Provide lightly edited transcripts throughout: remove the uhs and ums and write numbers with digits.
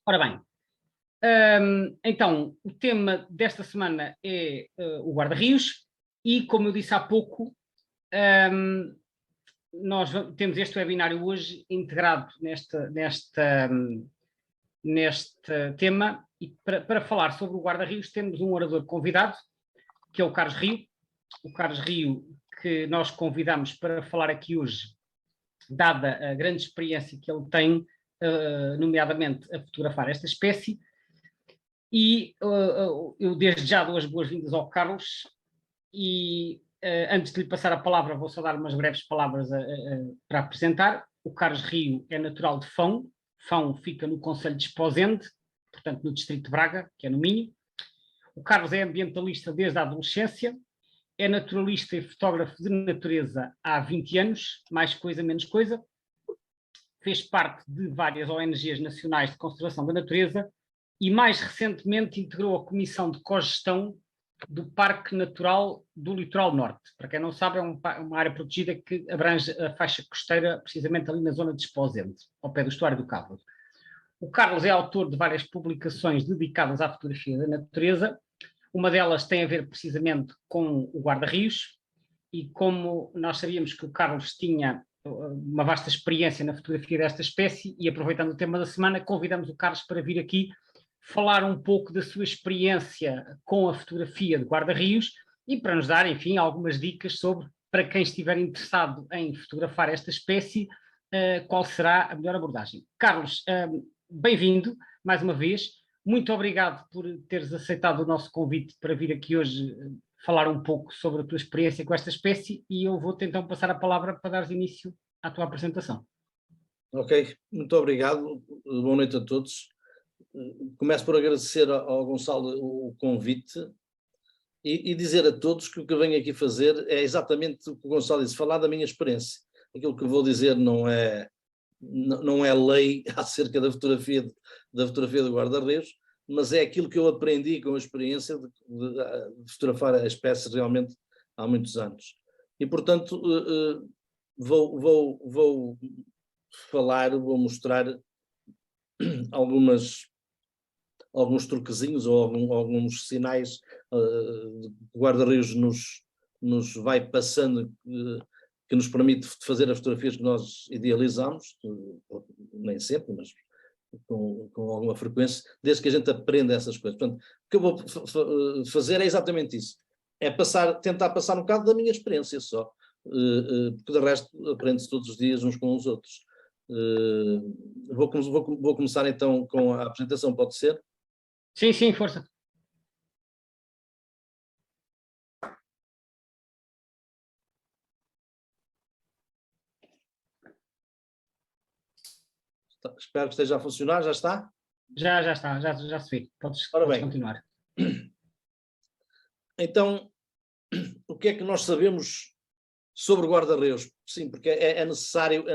Ora bem, então, o tema desta semana é o guarda-rios e, como eu disse há pouco, nós temos este webinário hoje integrado neste tema e para falar sobre o guarda-rios temos um orador convidado, que é o Carlos Rio. O Carlos Rio que nós convidamos para falar aqui hoje, dada a grande experiência que ele tem, nomeadamente a fotografar esta espécie. E eu desde já dou as boas-vindas ao Carlos e antes de lhe passar a palavra vou só dar umas breves palavras para apresentar. O Carlos Rio é natural de Fão. Fão fica no concelho de Esposende, portanto no distrito de Braga, que é no Minho. O Carlos é ambientalista desde a adolescência, é naturalista e fotógrafo de natureza há 20 anos, mais coisa, menos coisa. Fez parte de várias ONGs nacionais de conservação da natureza e mais recentemente integrou a comissão de cogestão do Parque Natural do Litoral Norte. Para quem não sabe, é uma área protegida que abrange a faixa costeira, precisamente ali na zona de Esposende, ao pé do estuário do Cabo. O Carlos é autor de várias publicações dedicadas à fotografia da natureza. Uma delas tem a ver precisamente com o guarda-rios, e como nós sabíamos que o Carlos tinha uma vasta experiência na fotografia desta espécie, e aproveitando o tema da semana, convidamos o Carlos para vir aqui falar um pouco da sua experiência com a fotografia de guarda-rios e para nos dar, enfim, algumas dicas sobre, para quem estiver interessado em fotografar esta espécie, qual será a melhor abordagem. Carlos, bem-vindo mais uma vez. Muito obrigado por teres aceitado o nosso convite para vir aqui hoje falar um pouco sobre a tua experiência com esta espécie e eu vou-te então passar a palavra para dares início à tua apresentação. Ok, muito obrigado. Boa noite a todos. Começo por agradecer ao Gonçalo o convite e dizer a todos que o que eu venho aqui fazer é exatamente o que o Gonçalo disse, falar da minha experiência. Aquilo que eu vou dizer não é lei acerca da fotografia do guarda-reus, mas é aquilo que eu aprendi com a experiência de fotografar a espécie realmente há muitos anos. E, portanto, vou vou mostrar alguns truquezinhos ou alguns sinais que o guarda-reus nos vai passando, que nos permite fazer as fotografias que nós idealizamos, nem sempre, mas com alguma frequência, desde que a gente aprenda essas coisas. Portanto, o que eu vou fazer é exatamente isso, é tentar passar um bocado da minha experiência só, porque de resto aprende-se todos os dias uns com os outros. Vou começar então com a apresentação, pode ser? Sim, força. Espero que esteja a funcionar, já está? Já está, já se vê. Podes continuar. Então, o que é que nós sabemos sobre o guarda-reus? Sim, porque é necessário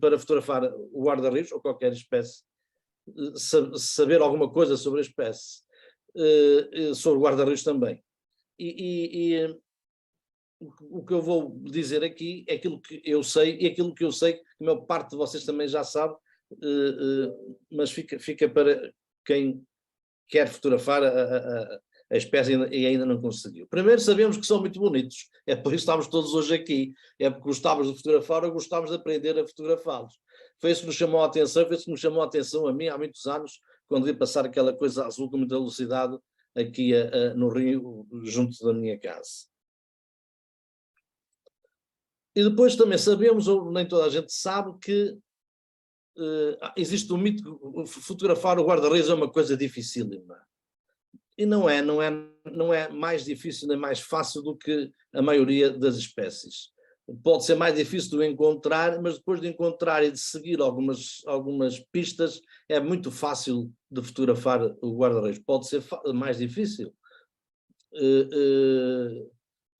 para fotografar o guarda-reus ou qualquer espécie, saber alguma coisa sobre a espécie, sobre o guarda-reus também. E o que eu vou dizer aqui é aquilo que eu sei, e aquilo que eu sei que a maior parte de vocês também já sabe, mas fica para quem quer fotografar a espécie e ainda não conseguiu. Primeiro, sabemos que são muito bonitos, é por isso que estamos todos hoje aqui, é porque gostávamos de fotografar ou gostávamos de aprender a fotografá-los. Foi isso que nos chamou a atenção, foi isso que nos chamou a atenção a mim há muitos anos, quando vi passar aquela coisa azul com muita velocidade aqui no rio, junto da minha casa. E depois também sabemos, ou nem toda a gente sabe, que existe um mito que fotografar o guarda-reus é uma coisa dificílima. E não é mais difícil nem mais fácil do que a maioria das espécies. Pode ser mais difícil de encontrar, mas depois de encontrar e de seguir algumas pistas, é muito fácil de fotografar o guarda-reus. Pode ser mais difícil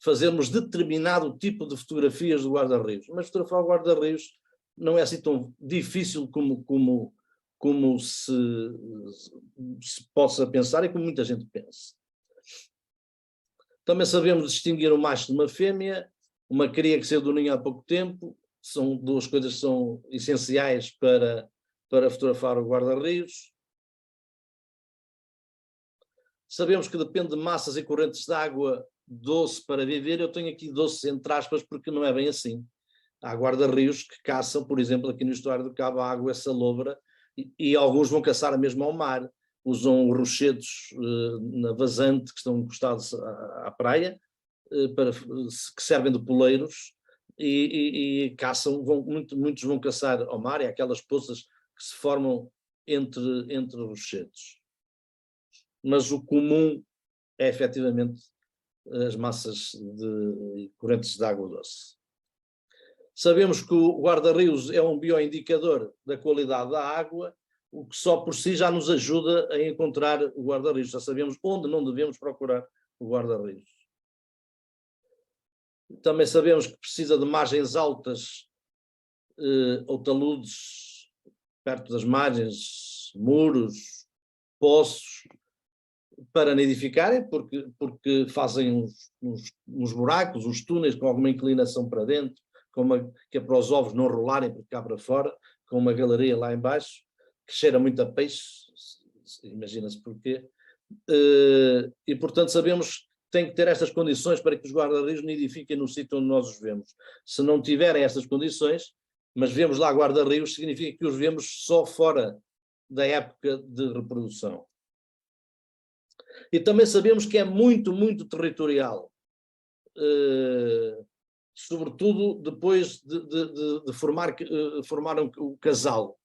fazermos determinado tipo de fotografias do guarda-reus, mas fotografar o guarda-reus não é assim tão difícil como se possa pensar e como muita gente pensa. Também sabemos distinguir um macho de uma fêmea, uma cria que saiu do ninho há pouco tempo, são duas coisas que são essenciais para fotografar o guarda-reus. Sabemos que depende de massas e correntes de água doce para viver. Eu tenho aqui doce entre aspas porque não é bem assim. Há guarda-rios que caçam, por exemplo, aqui no estuário do Cabo, a água é salobra e alguns vão caçar mesmo ao mar. Usam rochedos na vazante que estão encostados à praia, que servem de poleiros e caçam, muitos vão caçar ao mar, é aquelas poças que se formam entre rochedos. Mas o comum é efetivamente as massas de correntes de água doce. Sabemos que o guarda-rios é um bioindicador da qualidade da água, o que só por si já nos ajuda a encontrar o guarda-rios. Já sabemos onde não devemos procurar o guarda-rios. Também sabemos que precisa de margens altas ou taludes perto das margens, muros, poços, para nidificarem, porque fazem uns buracos, uns túneis com alguma inclinação para dentro, que é para os ovos não rolarem por cá para fora, com uma galeria lá embaixo, que cheira muito a peixe, imagina-se porquê. E, portanto, sabemos que tem que ter estas condições para que os guarda-rios nidifiquem no sítio onde nós os vemos. Se não tiverem estas condições, mas vemos lá guarda-rios, significa que os vemos só fora da época de reprodução. E também sabemos que é muito, muito territorial, sobretudo depois de formar o casal.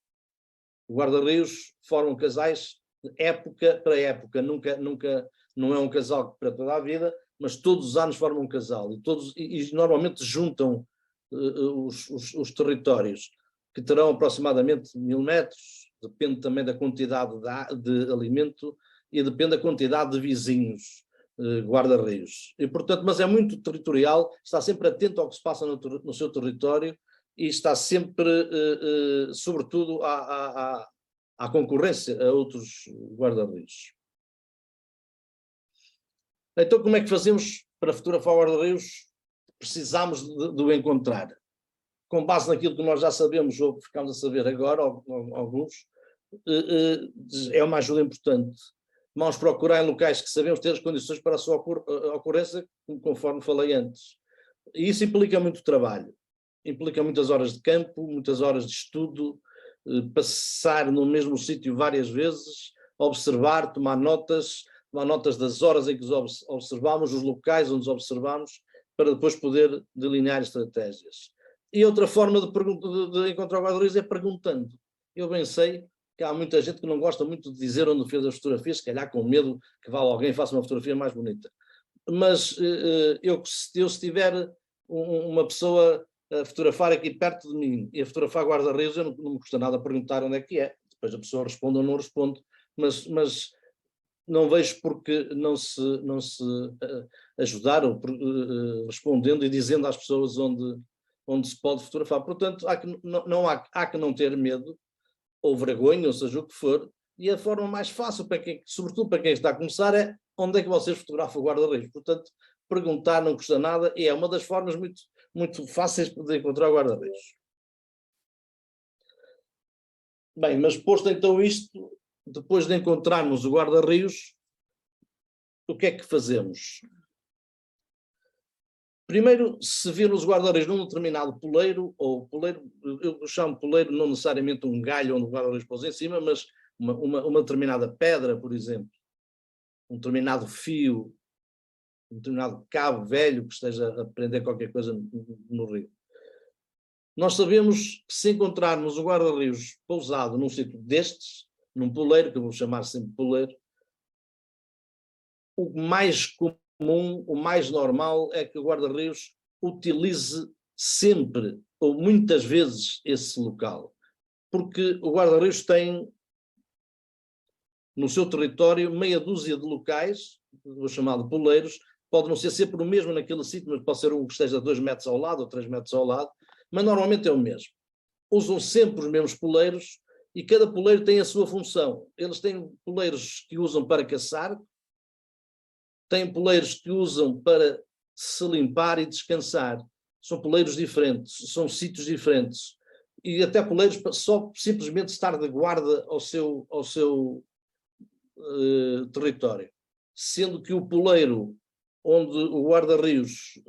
O guarda-rios formam casais de época para época, nunca, não é um casal para toda a vida, mas todos os anos formam um casal e normalmente juntam os territórios, que terão aproximadamente 1000 metros, depende também da quantidade de alimento e depende da quantidade de vizinhos guarda-rios. E, portanto, mas é muito territorial, está sempre atento ao que se passa no seu território e está sempre, sobretudo, à concorrência a outros guarda-rios. Então, como é que fazemos para fotografar o guarda-rios? Precisamos de o encontrar. Com base naquilo que nós já sabemos, ou ficamos a saber agora, alguns, é uma ajuda importante. Vamos procurar em locais que sabemos ter as condições para a sua ocorrência, conforme falei antes. E isso implica muito trabalho. Implica muitas horas de campo, muitas horas de estudo, passar no mesmo sítio várias vezes, observar, tomar notas das horas em que os observamos, os locais onde os observamos, para depois poder delinear estratégias. E outra forma de encontrar o guarda-rios é perguntando. Eu bem sei que há muita gente que não gosta muito de dizer onde fez as fotografias, se calhar com medo que vá alguém e faça uma fotografia mais bonita. Mas se tiver uma pessoa a fotografar aqui perto de mim e a fotografar guarda-rios, não me custa nada perguntar onde é que é. Depois a pessoa responde ou não responde, mas não vejo porque não se ajudar ou, respondendo e dizendo às pessoas onde se pode fotografar. Portanto, há que não ter medo ou vergonha, ou seja o que for, e a forma mais fácil, sobretudo para quem está a começar, é onde é que vocês fotografam o guarda-rios. Portanto, perguntar não custa nada e é uma das formas muito, muito fáceis de encontrar o guarda-rios. Bem, mas posto então isto, depois de encontrarmos o guarda-rios, o que é que fazemos? Primeiro, se virmos o guarda-rios num determinado poleiro, ou poleiro, eu chamo poleiro não necessariamente um galho onde o guarda-rios pôs em cima, mas uma determinada pedra, por exemplo, um determinado fio, um determinado cabo velho que esteja a prender qualquer coisa no rio. Nós sabemos que se encontrarmos o guarda-rios pousado num sítio destes, num poleiro, que eu vou chamar sempre poleiro, o mais comum, o mais normal é que o guarda-rios utilize sempre, ou muitas vezes, esse local. Porque o guarda-rios tem no seu território meia dúzia de locais, vou chamar de poleiros, pode não ser sempre o mesmo naquele sítio, mas pode ser um que esteja 2 metros ao lado ou 3 metros ao lado, mas normalmente é o mesmo. Usam sempre os mesmos poleiros e cada poleiro tem a sua função. Eles têm poleiros que usam para caçar, têm poleiros que usam para se limpar e descansar. São poleiros diferentes, são sítios diferentes. E até poleiros para só simplesmente estar de guarda ao seu território. sendo que o poleiro onde o guarda-rios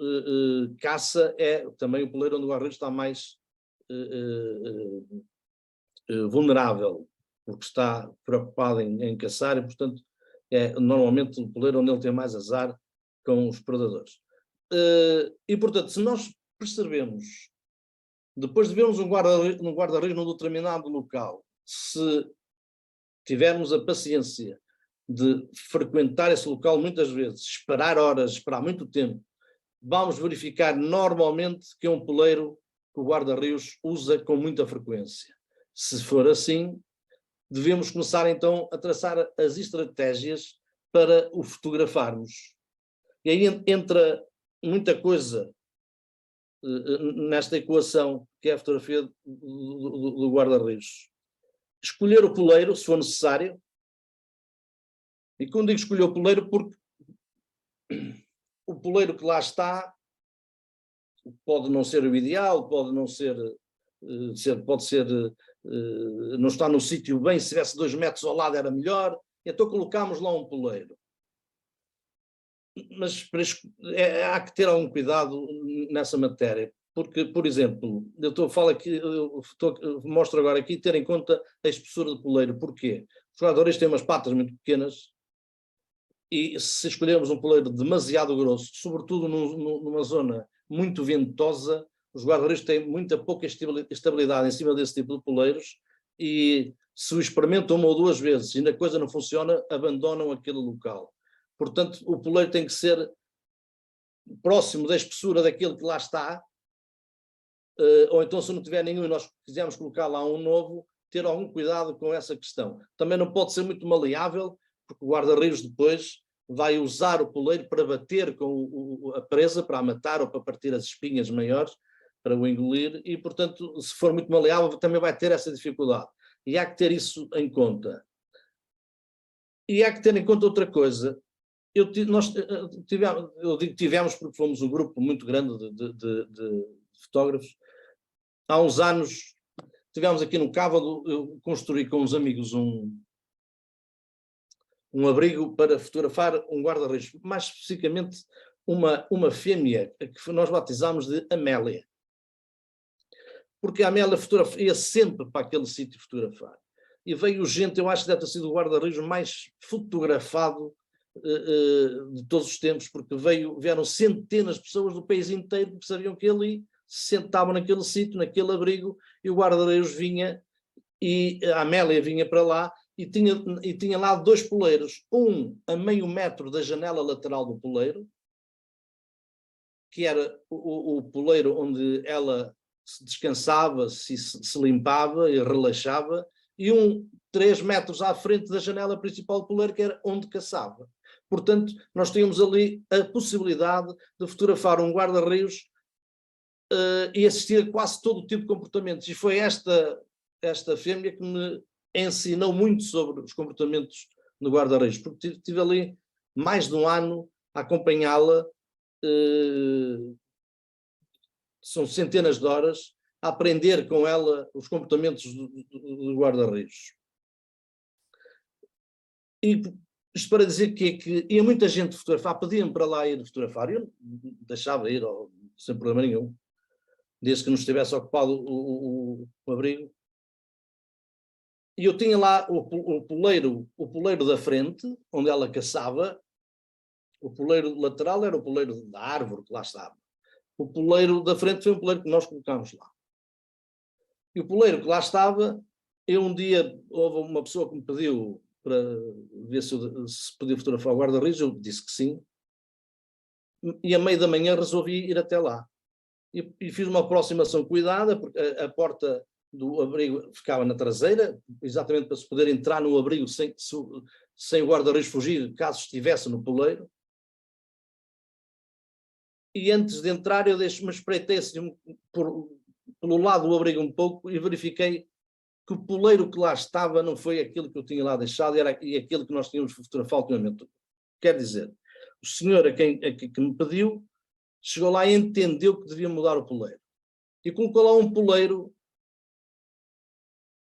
caça é também o poleiro onde o guarda-rios está mais vulnerável, porque está preocupado em caçar e, portanto, é normalmente o poleiro onde ele tem mais azar com os predadores. E, portanto, se nós percebemos, depois de vermos um guarda-rios num determinado local, se tivermos a paciência de frequentar esse local muitas vezes, esperar horas, esperar muito tempo, vamos verificar normalmente que é um poleiro que o guarda-rios usa com muita frequência. Se for assim, devemos começar então a traçar as estratégias para o fotografarmos. E aí entra muita coisa nesta equação que é a fotografia do guarda-rios. Escolher o poleiro, se for necessário, e quando digo escolher o poleiro, porque o poleiro que lá está pode não ser o ideal, pode não ser, pode ser, não está no sítio bem, se tivesse 2 metros ao lado era melhor, então colocámos lá um poleiro. Mas há que ter algum cuidado nessa matéria, porque, por exemplo, mostro agora aqui, ter em conta a espessura do poleiro. Porquê? Os guarda-rios têm umas patas muito pequenas e se escolhermos um poleiro demasiado grosso, sobretudo numa zona muito ventosa, os guarda-rios têm muita pouca estabilidade em cima desse tipo de poleiros e se o experimentam 1 ou 2 vezes e a coisa não funciona, abandonam aquele local. Portanto, o poleiro tem que ser próximo da espessura daquele que lá está, ou então se não tiver nenhum e nós quisermos colocar lá um novo, ter algum cuidado com essa questão. Também não pode ser muito maleável, porque o guarda-rios depois vai usar o poleiro para bater com a presa, para a matar ou para partir as espinhas maiores, para o engolir, e portanto, se for muito maleável, também vai ter essa dificuldade. E há que ter isso em conta. E há que ter em conta outra coisa. Nós tivemos porque fomos um grupo muito grande de fotógrafos. Há uns anos tivemos aqui no Cávado, eu construí com uns amigos um abrigo para fotografar um guarda-rios, mais especificamente uma fêmea que nós batizámos de Amélia. Porque a Amélia ia sempre para aquele sítio fotografar. E veio gente, eu acho que deve ter sido o guarda-rios mais fotografado de todos os tempos, porque vieram centenas de pessoas do país inteiro que sabiam que ele se sentava naquele sítio, naquele abrigo, e o guarda-rios vinha, e a Amélia vinha para lá, e tinha lá 2 poleiros, um a meio metro da janela lateral do poleiro, que era o poleiro onde ela se descansava, se limpava e relaxava, e 3 metros à frente da janela principal do poleiro, que era onde caçava. Portanto, nós tínhamos ali a possibilidade de fotografar um guarda-rios e assistir a quase todo o tipo de comportamentos. E foi esta fêmea que me ensinou muito sobre os comportamentos no guarda-rios, porque estive ali mais de 1 ano a acompanhá-la, são centenas de horas, a aprender com ela os comportamentos do guarda-rios. E isto para dizer que ia muita gente fotografar, pediam para lá ir fotografar, eu deixava ir, sem problema nenhum, desde que não estivesse ocupado o abrigo. E eu tinha lá o poleiro da frente, onde ela caçava, o poleiro lateral era o poleiro da árvore que lá estava. O poleiro da frente foi um poleiro que nós colocámos lá. E o poleiro que lá estava, um dia houve uma pessoa que me pediu para ver se podia fotografar o guarda-rios, eu disse que sim, e a meio da manhã resolvi ir até lá. E fiz uma aproximação cuidada, porque a porta do abrigo ficava na traseira, exatamente para se poder entrar no abrigo sem o guarda-rios fugir, caso estivesse no poleiro. E antes de entrar eu me espreitei assim, pelo lado do abrigo um pouco e verifiquei que o poleiro que lá estava não foi aquele que eu tinha lá deixado, e aquele que nós tínhamos fotografado ultimamente. Quer dizer, o senhor que me pediu chegou lá e entendeu que devia mudar o poleiro. E colocou lá um poleiro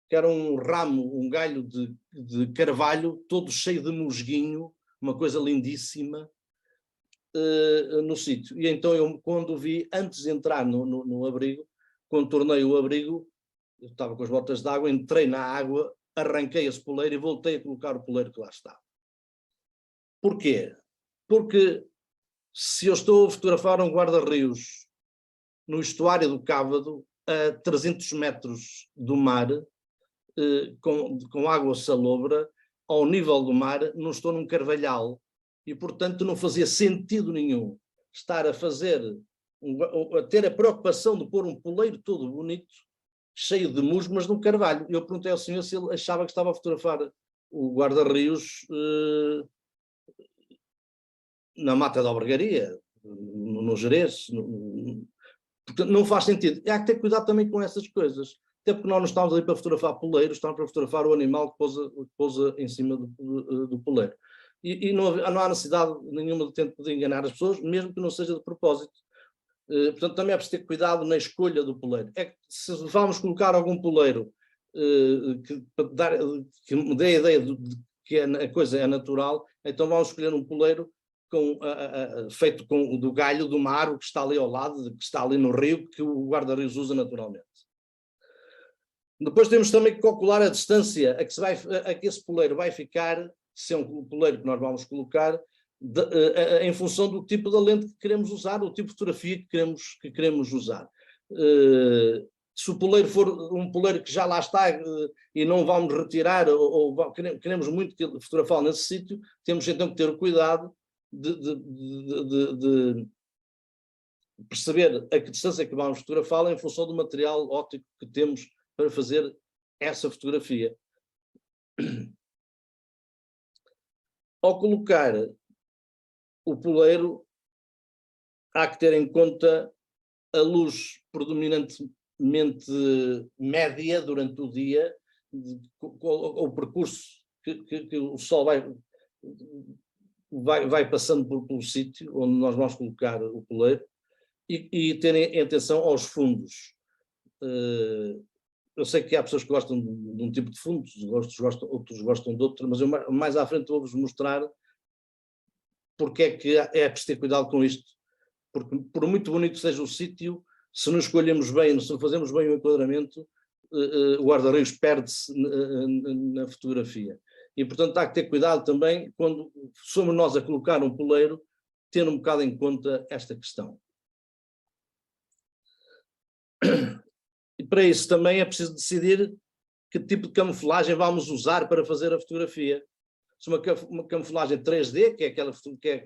que era um ramo, um galho de carvalho, todo cheio de musguinho, uma coisa lindíssima no sítio. E então eu, quando vi, antes de entrar no abrigo, quando tornei o abrigo, eu estava com as botas de água, entrei na água, arranquei esse poleiro e voltei a colocar o poleiro que lá estava. Porquê? Porque se eu estou a fotografar um guarda-rios no estuário do Cávado, a 300 metros do mar, com água salobra, ao nível do mar, não estou num carvalhal, e portanto não fazia sentido nenhum estar a a ter a preocupação de pôr um poleiro todo bonito, cheio de musgo, num carvalho. Eu perguntei ao senhor se ele achava que estava a fotografar o guarda-rios na Mata da Albergaria, no Gerês. Portanto, não faz sentido. E há que ter cuidado também com essas coisas. Até porque nós não estamos ali para fotografar poleiros, estamos para fotografar o animal que pousa em cima do poleiro. E não há necessidade nenhuma de enganar as pessoas, mesmo que não seja de propósito. Portanto, também é preciso ter cuidado na escolha do poleiro. É que se vamos colocar algum poleiro que me dê a ideia de que a coisa é natural, então vamos escolher um poleiro feito do galho de uma árvore que está ali ao lado, que está ali no rio, que o guarda-rios usa naturalmente. Depois temos também que calcular a distância a que esse poleiro vai ficar, se é um poleiro que nós vamos colocar, em função do tipo de lente que queremos usar, o tipo de fotografia que queremos usar. Se o poleiro for um poleiro que já lá está e não vamos retirar, ou queremos muito fotografá-lo nesse sítio, temos então que ter o cuidado de perceber a que distância que vamos fotografá-lo em função do material óptico que temos para fazer essa fotografia. Ao colocar o poleiro, há que ter em conta a luz predominantemente média durante o dia, o percurso que o sol vai passando pelo sítio onde nós vamos colocar o poleiro, e terem atenção aos fundos. Eu sei que há pessoas que gostam de um tipo de fundo, outros gostam de outro, mas eu mais à frente vou-vos mostrar porque é que é preciso ter cuidado com isto. Porque, por muito bonito seja o sítio, se não escolhemos bem, se não fazemos bem o enquadramento, o guarda-rios perde-se na fotografia. E, portanto, há que ter cuidado também, quando somos nós a colocar um poleiro, ter um bocado em conta esta questão. E para isso também é preciso decidir que tipo de camuflagem vamos usar para fazer a fotografia. Se uma camuflagem 3D, que é aquela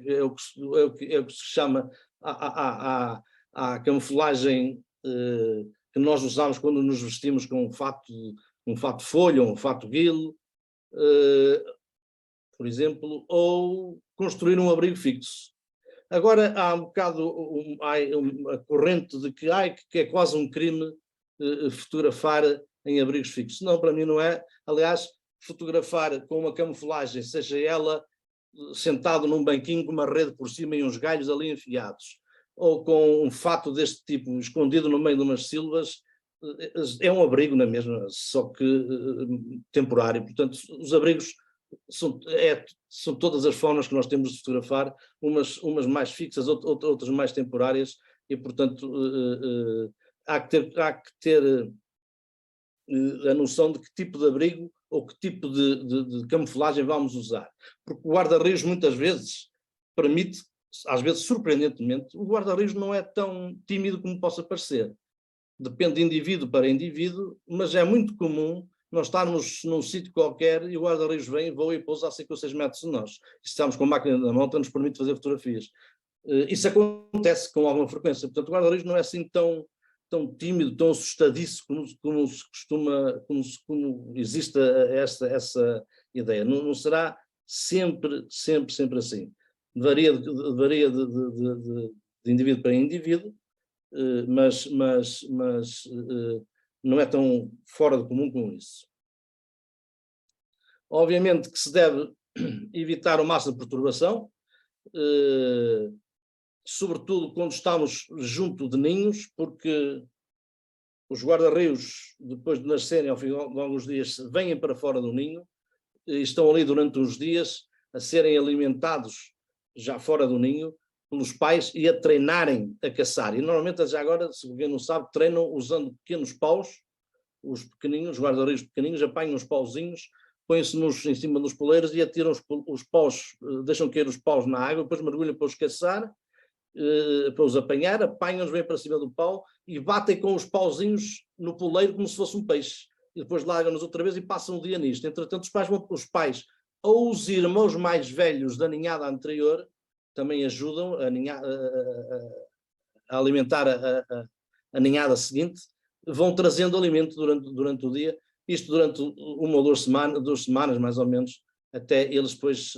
é o que se chama a camuflagem que nós usamos quando nos vestimos com um fato folha ou um fato guilo, por exemplo, ou construir um abrigo fixo. Agora há um bocado a corrente de que é quase um crime fotografar em abrigos fixos. Não, para mim não é. Aliás, fotografar com uma camuflagem, seja ela sentado num banquinho com uma rede por cima e uns galhos ali enfiados, ou com um fato deste tipo escondido no meio de umas silvas, é um abrigo na mesma, só que temporário. Portanto, os abrigos são todas as formas que nós temos de fotografar, umas mais fixas, outras mais temporárias, e portanto há que ter a noção de que tipo de abrigo ou que tipo de camuflagem vamos usar. Porque o guarda-rios muitas vezes permite, às vezes surpreendentemente, o guarda-rios não é tão tímido como possa parecer. Depende de indivíduo para indivíduo, mas é muito comum nós estarmos num sítio qualquer e o guarda-rios vem, voa e pousa a 5 ou 6 metros de nós. E se estamos com a máquina na mão, nos permite fazer fotografias. Isso acontece com alguma frequência. Portanto, o guarda-rios não é assim tão tímido, tão assustadiço como existe essa ideia. Não será sempre assim. Varia de indivíduo para indivíduo, mas não é tão fora do comum como isso. Obviamente que se deve evitar o máximo de perturbação, sobretudo quando estamos junto de ninhos, porque os guarda-rios, depois de nascerem ao fim de alguns dias, vêm para fora do ninho, e estão ali durante uns dias. a serem alimentados já fora do ninho pelos pais e a treinarem a caçar. E normalmente, já agora, se alguém não sabe, treinam usando pequenos paus, os pequeninos, os guarda-rios pequeninos, apanham os pauzinhos, põem-se em cima dos poleiros e atiram os paus, deixam cair os paus na água, depois mergulham para os caçar, para os apanhar, apanham-os, vêm para cima do pau e batem com os pauzinhos no poleiro como se fosse um peixe. E depois largam-nos outra vez e passam o dia nisto. Entretanto, os pais ou os irmãos mais velhos da ninhada anterior também ajudam a alimentar a ninhada seguinte, vão trazendo alimento durante o dia, isto durante 1 ou 2 semanas mais ou menos, até eles depois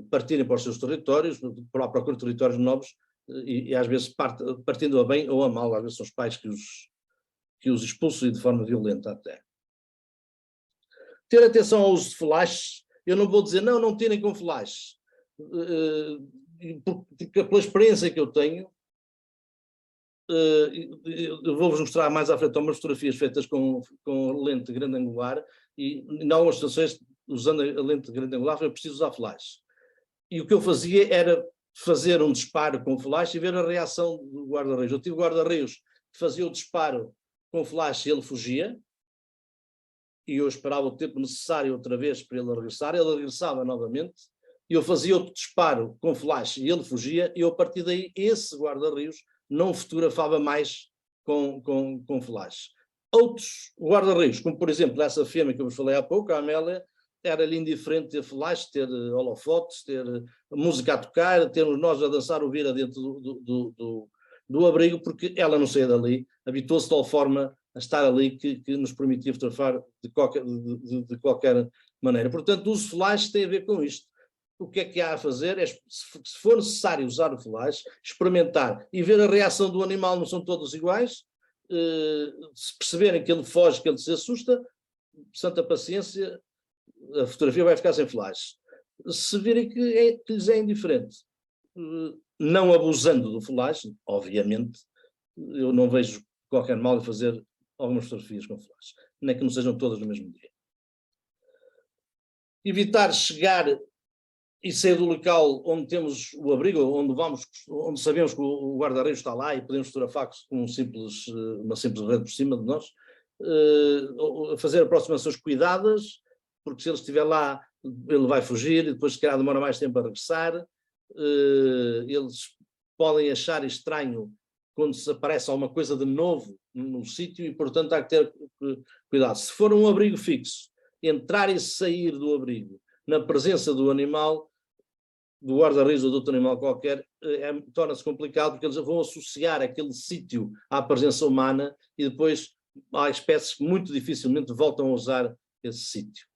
partirem para os seus territórios, para a procura de territórios novos, e às vezes partindo a bem ou a mal, às vezes são os pais que os expulsam e de forma violenta até. Ter atenção ao uso de flash, eu não vou dizer não tirem com flash, porque pela experiência que eu tenho, eu vou-vos mostrar mais à frente umas fotografias feitas com lente grande angular e em algumas situações, usando a lente grande angular, foi preciso usar flash. E o que eu fazia era fazer um disparo com flash e ver a reação do guarda-rios. Eu tive guarda-rios que fazia o disparo com flash e ele fugia, e eu esperava o tempo necessário outra vez para ele regressava novamente, e eu fazia outro disparo com flash e ele fugia, e eu, a partir daí esse guarda-rios não fotografava mais com flash. Outros guarda-rios, como por exemplo essa fêmea que eu vos falei há pouco, a Amélia, era-lhe indiferente ter flash, ter holofotes, ter música a tocar, ter os nós a dançar, ouvir dentro do abrigo, porque ela não saía dali, habituou-se de tal forma a estar ali que nos permitia fotografar de qualquer maneira. Portanto, o uso de flash tem a ver com isto. O que é que há a fazer? Se for necessário usar o flash, experimentar e ver a reação do animal, não são todos iguais, se perceberem que ele foge, que ele se assusta, santa paciência, a fotografia vai ficar sem flash. Se virem que lhes é indiferente, não abusando do flash, obviamente, eu não vejo qualquer mal em fazer algumas fotografias com flash, nem que não sejam todas no mesmo dia. Evitar chegar e sair do local onde temos o abrigo, onde sabemos que o guarda-reio está lá e podemos fotografar com uma simples rede por cima de nós, fazer aproximações cuidadas, porque se ele estiver lá, ele vai fugir e depois se calhar demora mais tempo a regressar. Eles podem achar estranho quando se aparece alguma coisa de novo no sítio e, portanto, há que ter cuidado. Se for um abrigo fixo, entrar e sair do abrigo na presença do animal, do guarda-rios ou de outro animal qualquer, torna-se complicado, porque eles vão associar aquele sítio à presença humana e depois há espécies que muito dificilmente voltam a usar esse sítio.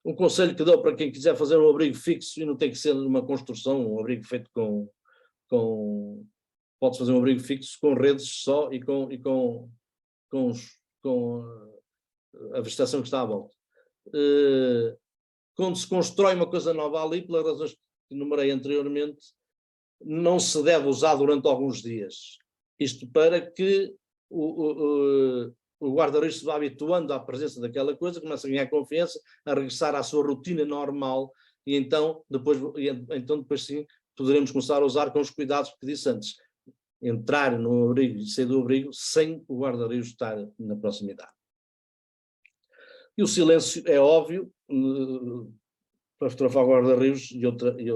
Um conselho que dou para quem quiser fazer um abrigo fixo, e não tem que ser uma construção, um abrigo feito pode-se fazer um abrigo fixo com redes só e com a vegetação que está à volta. Quando se constrói uma coisa nova ali, pelas razões que enumerei anteriormente, não se deve usar durante alguns dias. Isto para que o guarda-reis se vá habituando à presença daquela coisa, começa a ganhar confiança, a regressar à sua rotina normal, e então depois sim poderemos começar a usar com os cuidados que disse antes. Entrar no abrigo e sair do abrigo sem o guarda-reis estar na proximidade. E o silêncio é óbvio, para fotografar guarda-rios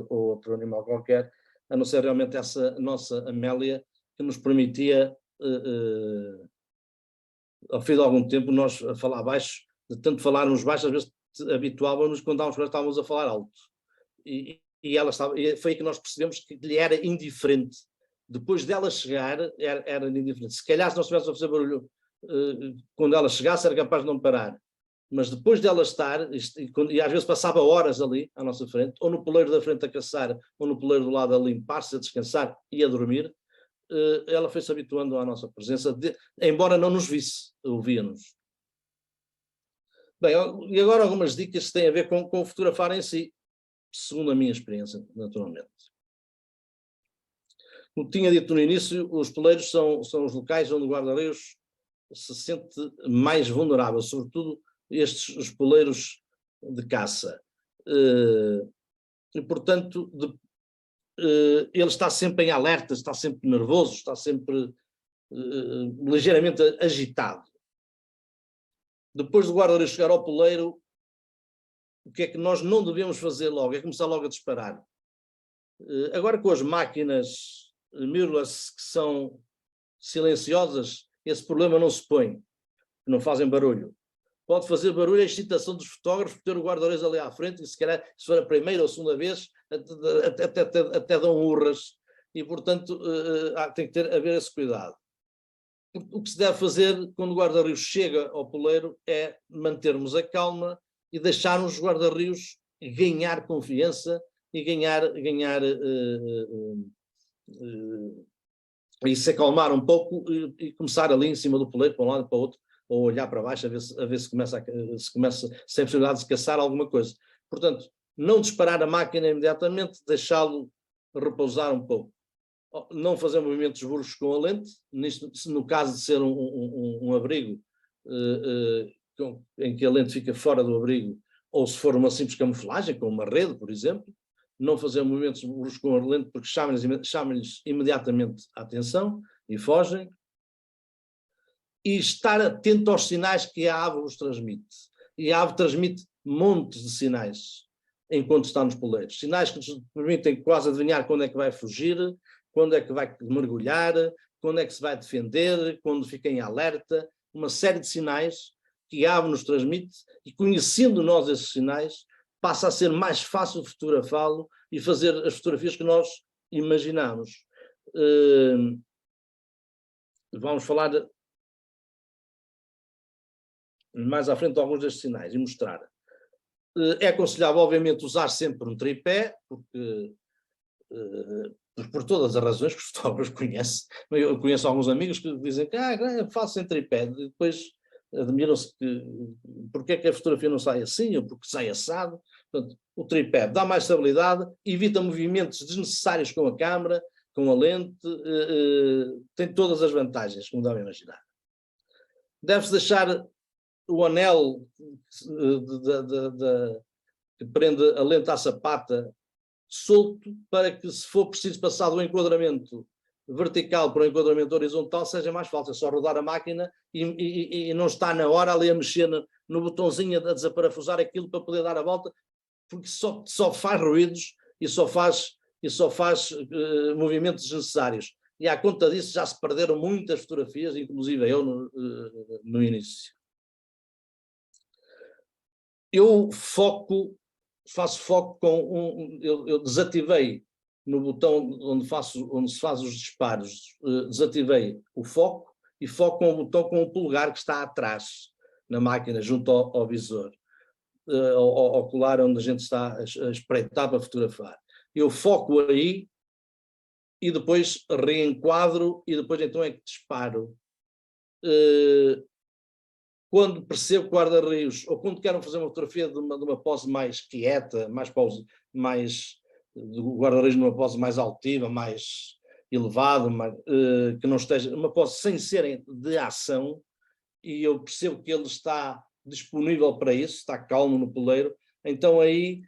ou outro animal qualquer, a não ser realmente essa nossa Amélia, que nos permitia, ao fim de algum tempo, nós a falar baixo, de tanto falarmos baixo, às vezes habituávamos quando estávamos a falar alto. E foi aí que nós percebemos que lhe era indiferente. Depois dela chegar, era indiferente. Se calhar, se nós estivéssemos a fazer barulho, quando ela chegasse, era capaz de não parar. Mas depois dela estar, e às vezes passava horas ali à nossa frente, ou no poleiro da frente a caçar, ou no poleiro do lado a limpar-se, a descansar e a dormir, ela foi-se habituando à nossa presença, embora não nos visse, ouvia-nos. Bem, e agora algumas dicas que têm a ver com o fotografar em si, segundo a minha experiência, naturalmente. Como tinha dito no início, os poleiros são os locais onde o guarda-reis se sente mais vulnerável, sobretudo os poleiros de caça. E, portanto, ele está sempre em alerta, está sempre nervoso, está sempre ligeiramente agitado. Depois do guarda-reio chegar ao poleiro, o que é que nós não devemos fazer logo? É começar logo a disparar. Agora com as máquinas mirrorless que são silenciosas, esse problema não se põe, não fazem barulho. Pode fazer barulho a excitação dos fotógrafos, ter o guarda-reis ali à frente, e se calhar, se for a primeira ou a segunda vez, até dão urras, e portanto tem que haver esse cuidado. O que se deve fazer quando o guarda-rios chega ao poleiro é mantermos a calma e deixarmos os guarda-rios ganhar confiança e e se acalmar um pouco e começar ali em cima do poleiro, para um lado e para o outro, ou olhar para baixo, a ver se começa sem possibilidade de caçar alguma coisa. Portanto, não disparar a máquina imediatamente, deixá-lo repousar um pouco. Não fazer movimentos bruscos com a lente, no caso de ser um abrigo em que a lente fica fora do abrigo, ou se for uma simples camuflagem, com uma rede, por exemplo, não fazer movimentos bruscos com a lente, porque chamam-lhes imediatamente a atenção e fogem. E estar atento aos sinais que a ave vos transmite. E a ave transmite montes de sinais enquanto está nos poleiros. Sinais que nos permitem quase adivinhar quando é que vai fugir, quando é que vai mergulhar, quando é que se vai defender, quando fica em alerta. Uma série de sinais que a ave nos transmite, e conhecendo nós esses sinais, passa a ser mais fácil fotografá-lo e fazer as fotografias que nós imaginamos. Vamos falar mais à frente de alguns destes sinais e mostrar. É aconselhável, obviamente, usar sempre um tripé, porque por todas as razões que os fotógrafos conhecem. Eu conheço alguns amigos que dizem que faço sem tripé, e depois admiram-se porque é que a fotografia não sai assim, ou porque sai assado. Portanto, o tripé dá mais estabilidade, evita movimentos desnecessários com a câmara, com a lente, tem todas as vantagens, como devem imaginar. Deve-se deixar o anel que prende a lente à sapata solto, para que, se for preciso passar do enquadramento vertical para o enquadramento horizontal, seja mais fácil. É só rodar a máquina e não está na hora ali a mexer no botãozinho, a desaparafusar aquilo para poder dar a volta, porque só faz ruídos e só faz movimentos desnecessários. E à conta disso já se perderam muitas fotografias, inclusive eu no início. Eu faço foco com eu desativei no botão onde se faz os disparos, desativei o foco e foco com o botão com o polegar que está atrás na máquina, junto ao visor, ao colar onde a gente está a espreitar para fotografar. Eu foco aí e depois reenquadro e depois então é que disparo. Quando percebo que o guarda-rios, ou quando quero fazer uma fotografia de uma pose mais quieta, do guarda-rios numa pose mais altiva, mais elevada, que não esteja, uma pose sem ser de ação, e eu percebo que ele está disponível para isso, está calmo no poleiro, então aí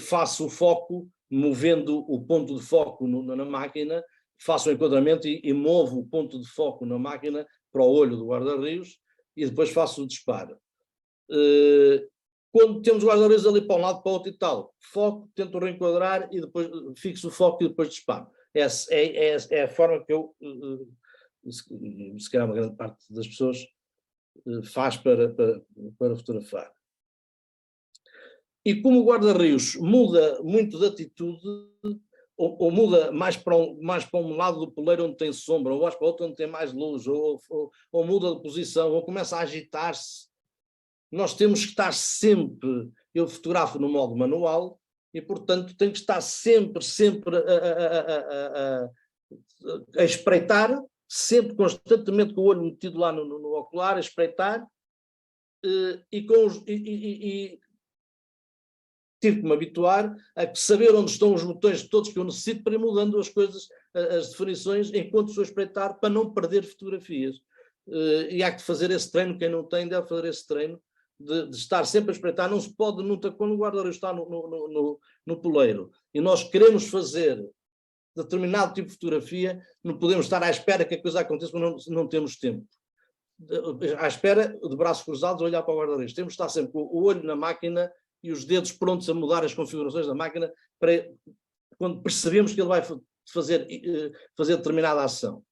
faço o foco, movendo o ponto de foco na máquina, faço o enquadramento e movo o ponto de foco na máquina para o olho do guarda-rios, e depois faço o disparo. Quando temos o guarda-reis ali para um lado, para o outro e tal, foco, tento reenquadrar e depois fixo o foco e depois disparo. É a forma que eu, se calhar uma grande parte das pessoas, faz para fotografar. E como o guarda-rios muda muito de atitude, ou muda mais para um lado do poleiro onde tem sombra, ou mais para o outro onde tem mais luz, ou muda de posição, ou começa a agitar-se, nós temos que estar sempre, eu fotografo no modo manual, e portanto tenho que estar sempre a espreitar, sempre constantemente com o olho metido lá no ocular, a espreitar, tive que me habituar a saber onde estão os botões todos que eu necessito para ir mudando as coisas, as definições, enquanto estou a espreitar, para não perder fotografias. E há que fazer esse treino, quem não tem deve fazer esse treino, de estar sempre a espreitar, não se pode nunca, quando o guarda-redes está no poleiro e nós queremos fazer determinado tipo de fotografia, não podemos estar à espera que a coisa aconteça porque não temos tempo. À espera, de braços cruzados, a olhar para o guarda-redes. Temos de estar sempre com o olho na máquina e os dedos prontos a mudar as configurações da máquina para quando percebemos que ele vai fazer determinada ação.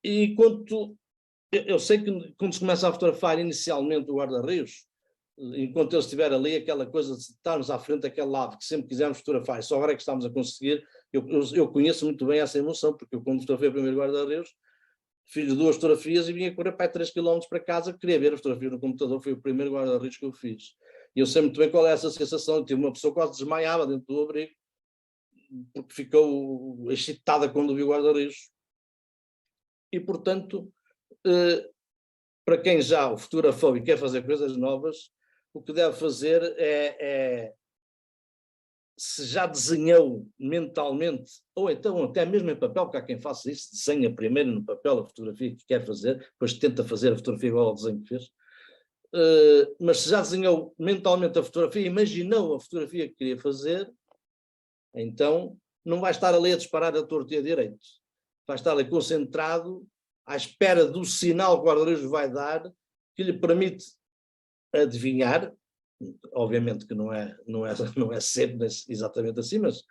E quanto... Eu sei que quando se começa a fotografar inicialmente o guarda-redes, enquanto ele estiver ali, aquela coisa de estarmos à frente daquele lado que sempre quisermos fotografar, e só agora é que estamos a conseguir, eu conheço muito bem essa emoção, porque eu quando fotografei o primeiro guarda-redes, fiz 2 fotografias e vinha correr para 3 km para casa, queria ver a fotografia no computador, foi o primeiro guarda-redes que eu fiz. E eu sei muito bem qual é essa sensação, eu tive uma pessoa quase desmaiava dentro do abrigo, porque ficou excitada quando viu o guarda-redes. E, portanto, para quem já o fotografou e quer fazer coisas novas, o que deve fazer se já desenhou mentalmente, ou então até mesmo em papel, porque há quem faça isso, desenha primeiro no papel a fotografia que quer fazer, depois tenta fazer a fotografia igual ao desenho que fez, mas se já desenhou mentalmente a fotografia, imaginou a fotografia que queria fazer, então não vai estar ali a disparar a torto e a direito, vai estar ali concentrado à espera do sinal que o guarda-redes vai dar, que lhe permite adivinhar, obviamente que não é sempre exatamente assim, mas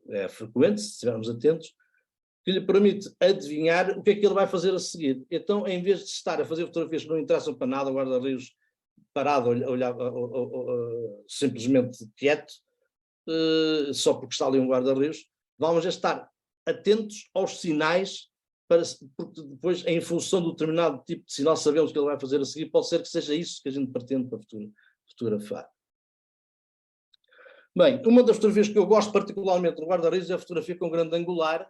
é frequente, se estivermos atentos, que lhe permite adivinhar o que é que ele vai fazer a seguir. Então, em vez de estar a fazer fotografias que não interessam para nada, o guarda-redes parado, olhar, simplesmente quieto, só porque está ali um guarda-redes, vamos a estar atentos aos sinais, porque depois, em função do determinado tipo de sinal, sabemos que ele vai fazer a seguir, pode ser que seja isso que a gente pretende para fotografar. Bem, uma das fotografias que eu gosto particularmente do guarda-redes é a fotografia com grande angular,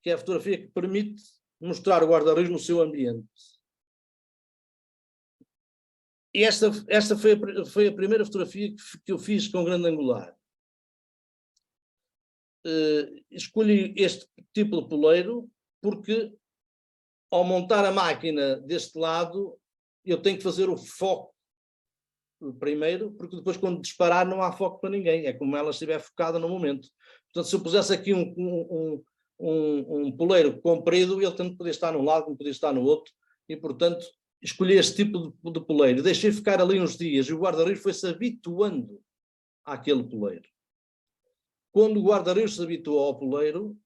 que é a fotografia que permite mostrar o guarda-redes no seu ambiente. E esta foi a primeira fotografia que eu fiz com grande angular. Escolhi este tipo de poleiro porque, ao montar a máquina deste lado, eu tenho que fazer o foco primeiro, porque depois, quando disparar, não há foco para ninguém. É como ela estiver focada no momento. Portanto, se eu pusesse aqui um poleiro comprido, ele tanto podia estar num lado como podia estar no outro, e, portanto, escolhi este tipo de poleiro. Deixei ficar ali uns dias, e o guarda-redes foi-se habituando àquele poleiro. Quando o guarda-redes se habituou ao poleiro,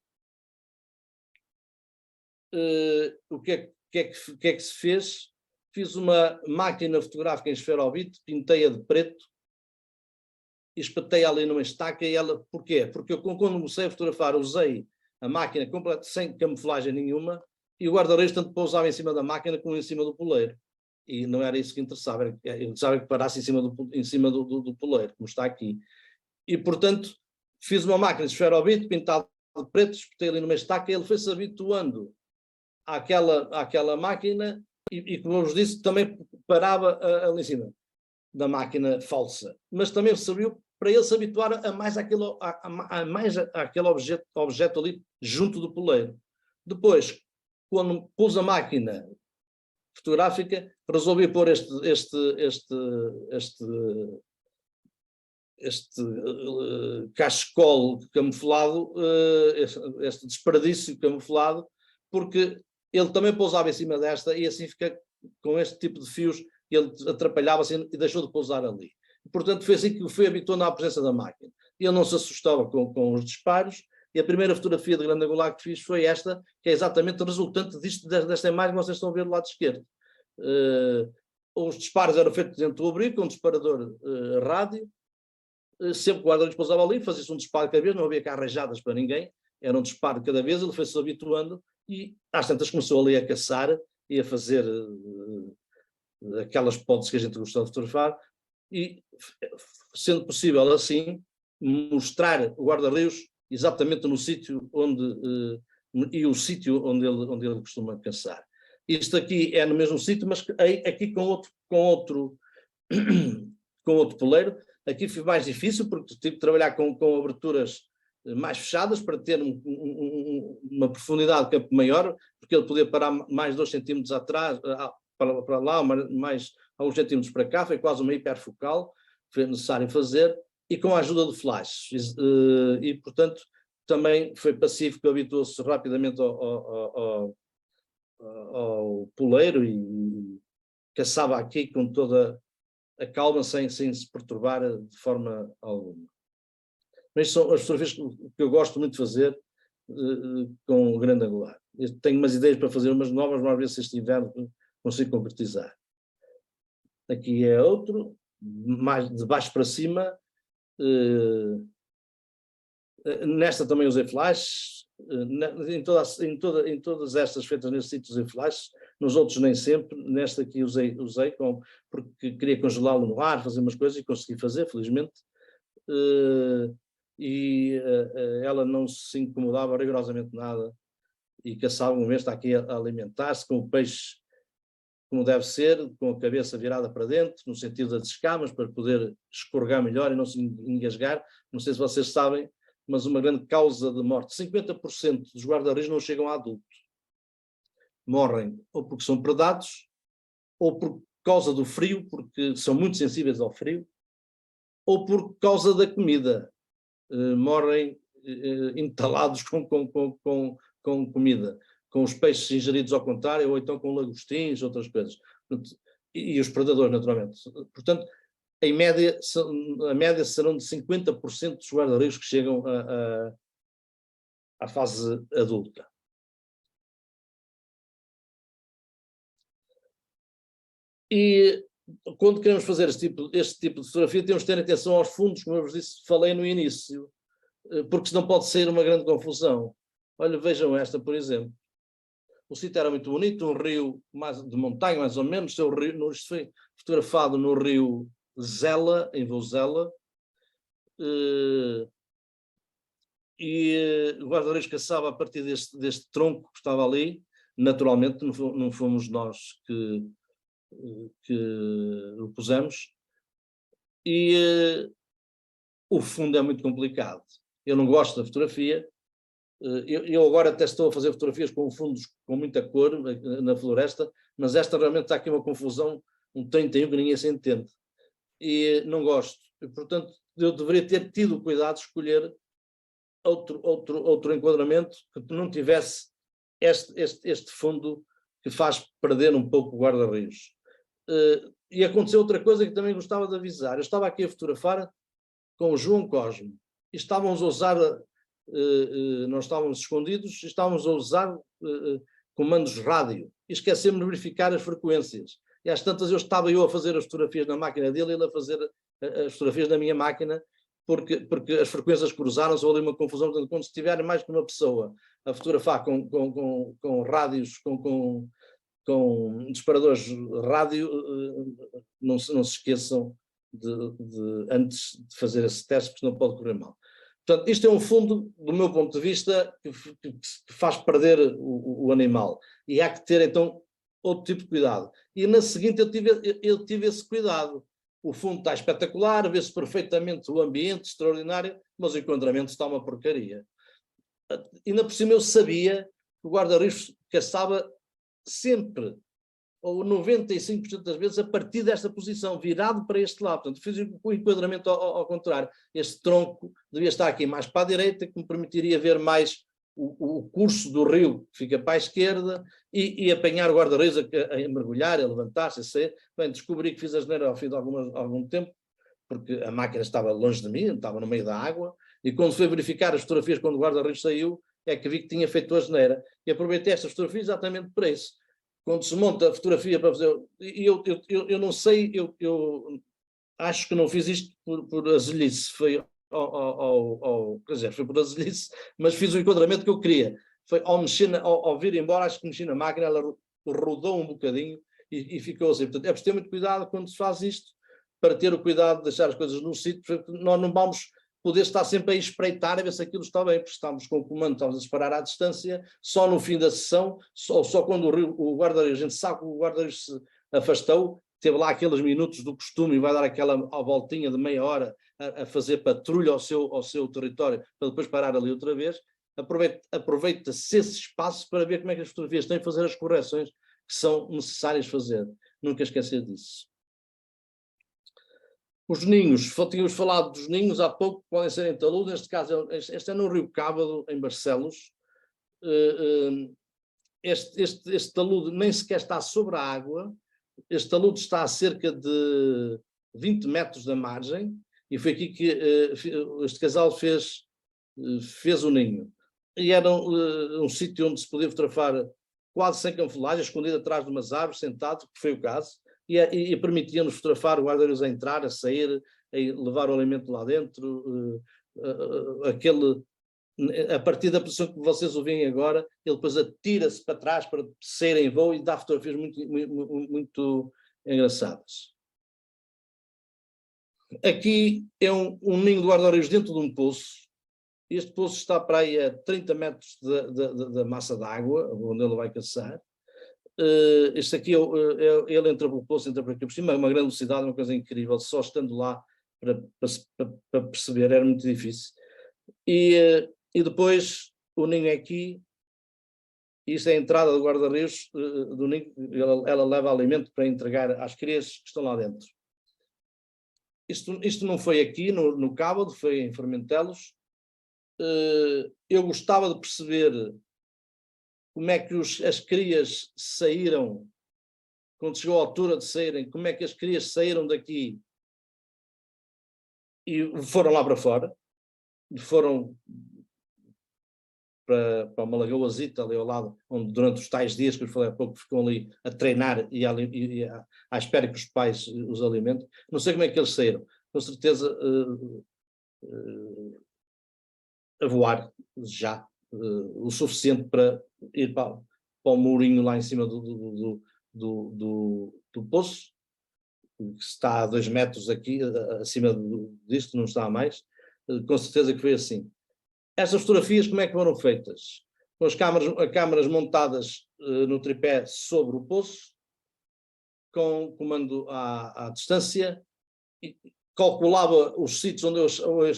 o que é que se fez? Fiz uma máquina fotográfica em esferovite, pintei-a de preto, e espetei ali numa estaca, e ela... Porquê? Porque eu, quando comecei a fotografar, usei a máquina completa, sem camuflagem nenhuma, e o guarda-redes tanto pousava em cima da máquina como em cima do poleiro. E não era isso que interessava, interessava que parasse em cima do poleiro, como está aqui. E, portanto, fiz uma máquina de esferovite, pintado de preto, espetei ali numa estaca, e ele foi-se habituando àquela máquina, e como eu vos disse, também parava ali em cima da máquina falsa. Mas também serviu para ele se habituar a mais àquele objeto ali junto do poleiro. Depois, quando pus a máquina fotográfica, resolvi pôr este cachecol camuflado, este desperdício camuflado, porque ele também pousava em cima desta, e assim fica com este tipo de fios, ele atrapalhava-se e deixou de pousar ali. Portanto, foi assim que o fui habituando à presença da máquina. Ele não se assustava com os disparos, e a primeira fotografia de grande angular que fiz foi esta, que é exatamente o resultante desta imagem que vocês estão a ver do lado esquerdo. Os disparos eram feitos dentro do abrigo, com um disparador rádio. Sempre que o guarda-redes pousava ali, fazia-se um disparo cada vez, não havia carrejadas para ninguém, era um disparo de cada vez, ele foi-se habituando, e às tantas começou ali a caçar e a fazer aquelas podes que a gente gostou de fotografar, e sendo possível assim, mostrar o guarda-redes exatamente no sítio e o sítio onde ele costuma caçar. Isto aqui é no mesmo sítio, mas aqui com outro poleiro. Aqui foi mais difícil, porque tive que trabalhar com aberturas mais fechadas para ter uma profundidade de campo maior, porque ele podia parar mais 2 centímetros atrás, para lá, mais alguns centímetros para cá, foi quase uma hiperfocal, foi necessário fazer, e com a ajuda do flash. E portanto, também foi pacífico, habituou-se rapidamente ao poleiro e caçava aqui com toda a calma, sem se perturbar de forma alguma. Mas são as fotografias que eu gosto muito de fazer com o grande angular. Eu tenho umas ideias para fazer umas novas, mas às vezes este inverno consigo concretizar. Aqui é outro, mais de baixo para cima. Nesta também usei flash. Em todas estas feitas neste sítio usei flash. Nos outros nem sempre. Nesta aqui usei porque queria congelá-lo no ar, fazer umas coisas e consegui fazer, felizmente. Ela não se incomodava rigorosamente nada e caçava uma vez, está aqui a alimentar-se com o peixe como deve ser, com a cabeça virada para dentro, no sentido das escamas, para poder escorregar melhor e não se engasgar. Não sei se vocês sabem, mas uma grande causa de morte, 50% dos guarda-reis não chegam a adulto. Morrem ou porque são predados, ou por causa do frio, porque são muito sensíveis ao frio, ou por causa da comida. Morrem entalados com comida, com os peixes ingeridos ao contrário, ou então com lagostins, outras coisas. E os predadores, naturalmente. Portanto, a média serão de 50% dos guarda-reis que chegam à fase adulta. E quando queremos fazer este tipo de fotografia, temos de ter atenção aos fundos, como eu vos disse, falei no início, porque senão pode ser uma grande confusão. Olha, vejam esta, por exemplo. O sítio era muito bonito, um rio de montanha, mais ou menos. Isto foi fotografado no rio Zela, em Vouzela. E o guarda-reis caçava a partir deste tronco que estava ali. Naturalmente, não fomos nós que o pusemos. E o fundo é muito complicado. Eu não gosto da fotografia. Eu agora até estou a fazer fotografias com fundos com muita cor na floresta, mas esta realmente está aqui uma confusão, um 31 que ninguém se entende. E não gosto. E, portanto, eu deveria ter tido o cuidado de escolher outro enquadramento que não tivesse este fundo que faz perder um pouco o guarda-rios. E aconteceu outra coisa que também gostava de avisar. Eu estava aqui a fotografar com o João Cosme e estávamos a usar... nós estávamos escondidos e estávamos a usar comandos rádio e esquecemos de verificar as frequências. E às tantas estava a fazer as fotografias na máquina dele e ele a fazer as fotografias na minha máquina, porque as frequências cruzaram-se, houve ali uma confusão. Portanto, quando estiver mais que uma pessoa a fotografar com rádios, com disparadores rádio, não se esqueçam antes de fazer esse teste, porque não pode correr mal. Portanto, isto é um fundo, do meu ponto de vista, que faz perder o animal. E há que ter, então, outro tipo de cuidado. E na seguinte eu tive esse cuidado. O fundo está espetacular, vê-se perfeitamente o ambiente, extraordinário, mas o enquadramento está uma porcaria. E ainda por cima eu sabia que o guarda-reis caçava sempre, ou 95% das vezes, a partir desta posição, virado para este lado. Portanto, fiz o enquadramento ao contrário. Este tronco devia estar aqui mais para a direita, que me permitiria ver mais o curso do rio, que fica para a esquerda, e apanhar o guarda-reis a mergulhar, a levantar-se, a sair. Bem, descobri que fiz a asneira ao fim de algum tempo, porque a máquina estava longe de mim, estava no meio da água, e quando fui verificar as fotografias, quando o guarda-reis saiu, é que vi que tinha feito a asneira. E aproveitei estas fotografias exatamente para isso. Quando se monta a fotografia para fazer... Eu não sei, eu acho que não fiz isto por azelice, foi quer dizer, foi por azelice, mas fiz o enquadramento que eu queria. Foi ao vir embora, acho que mexi na máquina, ela rodou um bocadinho e ficou assim. Portanto, é preciso ter muito cuidado quando se faz isto, para ter o cuidado de deixar as coisas no sítio, porque nós não vamos poder estar sempre a espreitar a ver se aquilo está bem, porque estamos com o comando, estamos a disparar à distância, só no fim da sessão, só quando o guarda-reis, a gente sabe que o guarda-reis se afastou, teve lá aqueles minutos do costume e vai dar aquela voltinha de meia hora a fazer patrulha ao seu território para depois parar ali outra vez, aproveita-se esse espaço para ver como é que as fotografias têm, fazer as correções que são necessárias fazer. Nunca esquecer disso. Os ninhos, tínhamos falado dos ninhos há pouco, podem ser em talude, neste caso, este é no Rio Cávado, em Barcelos. Este talude nem sequer está sobre a água, este talude está a cerca de 20 metros da margem, e foi aqui que este casal fez o ninho. E era um sítio onde se podia fotografar quase sem camuflagem, escondido atrás de umas árvores, sentado, que foi o caso, e permitia-nos fotografar o guarda-reios a entrar, a sair, a levar o alimento lá dentro, a partir da posição que vocês o veem agora, ele depois atira-se para trás para sair em voo e dá fotografias muito engraçadas. Aqui é um ninho de guarda-reios dentro de um poço. Este poço está para aí a 30 metros da massa d'água, onde ele vai caçar. Este aqui, ele entra pelo poço, entra por aqui por cima, é uma grande velocidade, uma coisa incrível, só estando lá para perceber, era muito difícil. E depois o ninho é aqui, isto é a entrada do guarda-reios do ninho, ela leva alimento para entregar às crias que estão lá dentro. Isto não foi aqui no Cávado, foi em Formentelos. Eu gostava de perceber como é que as crias saíram, quando chegou a altura de saírem, como é que as crias saíram daqui e foram lá para fora, foram para uma lagoazita ali ao lado, onde durante os tais dias que eu falei há pouco ficam ali a treinar e à espera que os pais os alimentem. Não sei como é que eles saíram, com certeza a voar já, o suficiente para ir para o murinho lá em cima do poço, que está a 2 metros aqui, acima disto, não está a mais, com certeza que foi assim. Estas fotografias como é que foram feitas? Com as câmaras montadas no tripé sobre o poço, com comando à distância, e calculava os sítios onde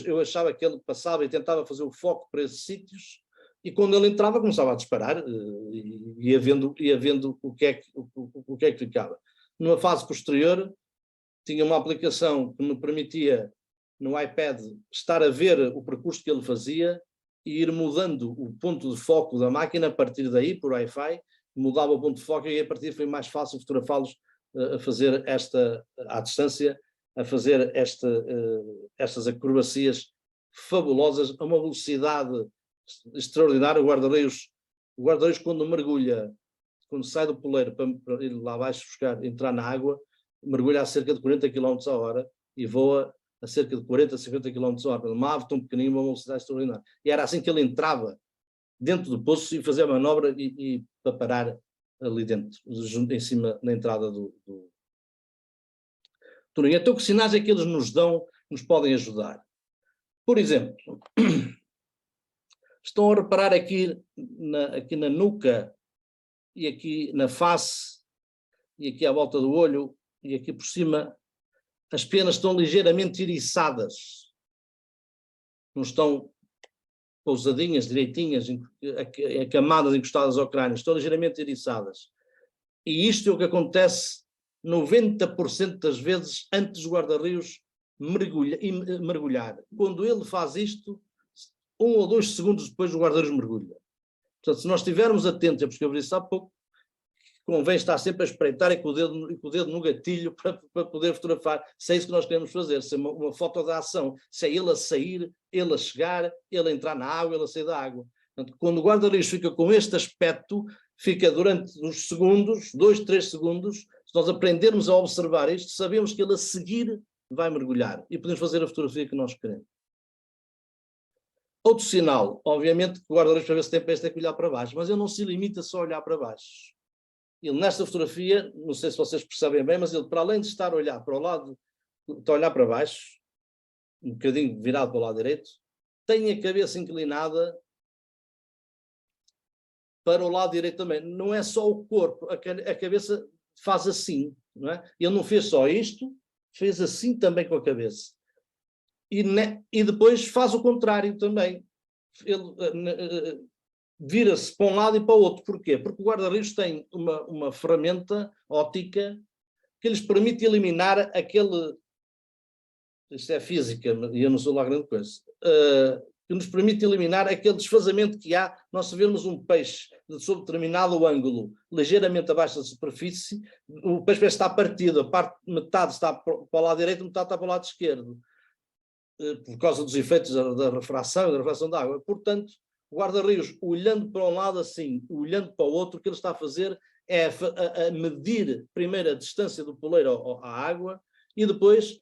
eu achava que ele passava e tentava fazer o foco para esses sítios, e quando ele entrava começava a disparar e ia vendo o que é que ficava. Numa fase posterior, tinha uma aplicação que me permitia, no iPad, estar a ver o percurso que ele fazia e ir mudando o ponto de foco da máquina a partir daí, por Wi-Fi, mudava o ponto de foco e a partir daí foi mais fácil fotografá-los a fazer à distância, a fazer estas acrobacias fabulosas, a uma velocidade extraordinária. O guarda-reios quando mergulha, quando sai do poleiro para ir lá abaixo entrar na água, mergulha a cerca de 40 km a hora e voa a cerca de 40, 50 km a hora, uma ave tão pequenina, uma velocidade extraordinária. E era assim que ele entrava dentro do poço e fazia a manobra e para parar ali dentro, em cima, na entrada do ninho. Então, que sinais é que eles nos dão, nos podem ajudar? Por exemplo, estão a reparar aqui na nuca e aqui na face e aqui à volta do olho e aqui por cima, as penas estão ligeiramente iriçadas, não estão pousadinhas, direitinhas, camadas encostadas ao crânio, estão ligeiramente iriçadas. E isto é o que acontece 90% das vezes antes do guarda-reios mergulhar. Quando ele faz isto, 1 ou 2 segundos depois do guarda-reios mergulha. Portanto, se nós estivermos atentos, é porque eu disse há pouco, convém estar sempre a espreitar e com o dedo no gatilho para poder fotografar, se é isso que nós queremos fazer, se é uma foto da ação, se é ele a sair, ele a chegar, ele a entrar na água, ele a sair da água. Portanto, quando o guarda-reios fica com este aspecto, fica durante uns segundos, 2, 3 segundos, se nós aprendermos a observar isto, sabemos que ele a seguir vai mergulhar e podemos fazer a fotografia que nós queremos. Outro sinal, obviamente, que o guarda-reios para ver se tem pés tem que olhar para baixo, mas ele não se limita só a olhar para baixo. Ele nesta fotografia, não sei se vocês percebem bem, mas ele, para além de estar a olhar para o lado, está a olhar para baixo, um bocadinho virado para o lado direito, tem a cabeça inclinada para o lado direito também. Não é só o corpo, a cabeça faz assim, não é? Ele não fez só isto, fez assim também com a cabeça. E depois faz o contrário também. Ele vira-se para um lado e para o outro. Porquê? Porque o guarda-redes tem uma ferramenta óptica que lhes permite eliminar aquele... Isto é física, e eu não sou lá grande coisa. Que nos permite eliminar aquele desfazamento que há, nós se vermos um peixe sob determinado ângulo, ligeiramente abaixo da superfície, o peixe parece estar partido, metade está para o lado direito, metade está para o lado esquerdo, por causa dos efeitos da refração e da refração da água. Portanto, o guarda-rios, olhando para um lado assim, olhando para o outro, o que ele está a fazer é a medir primeiro a distância do poleiro à água e depois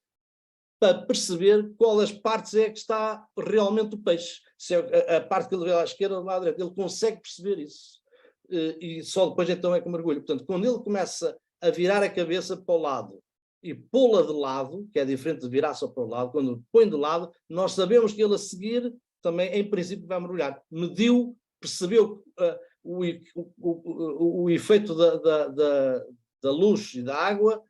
para perceber qual das partes é que está realmente o peixe. Se é a parte que ele vê à esquerda ou à direita, ele consegue perceber isso. E só depois então é que mergulha. Portanto, quando ele começa a virar a cabeça para o lado e pô-la de lado, que é diferente de virar só para o lado, quando põe de lado, nós sabemos que ele a seguir também, em princípio, vai mergulhar. Mediu, percebeu o efeito da luz e da água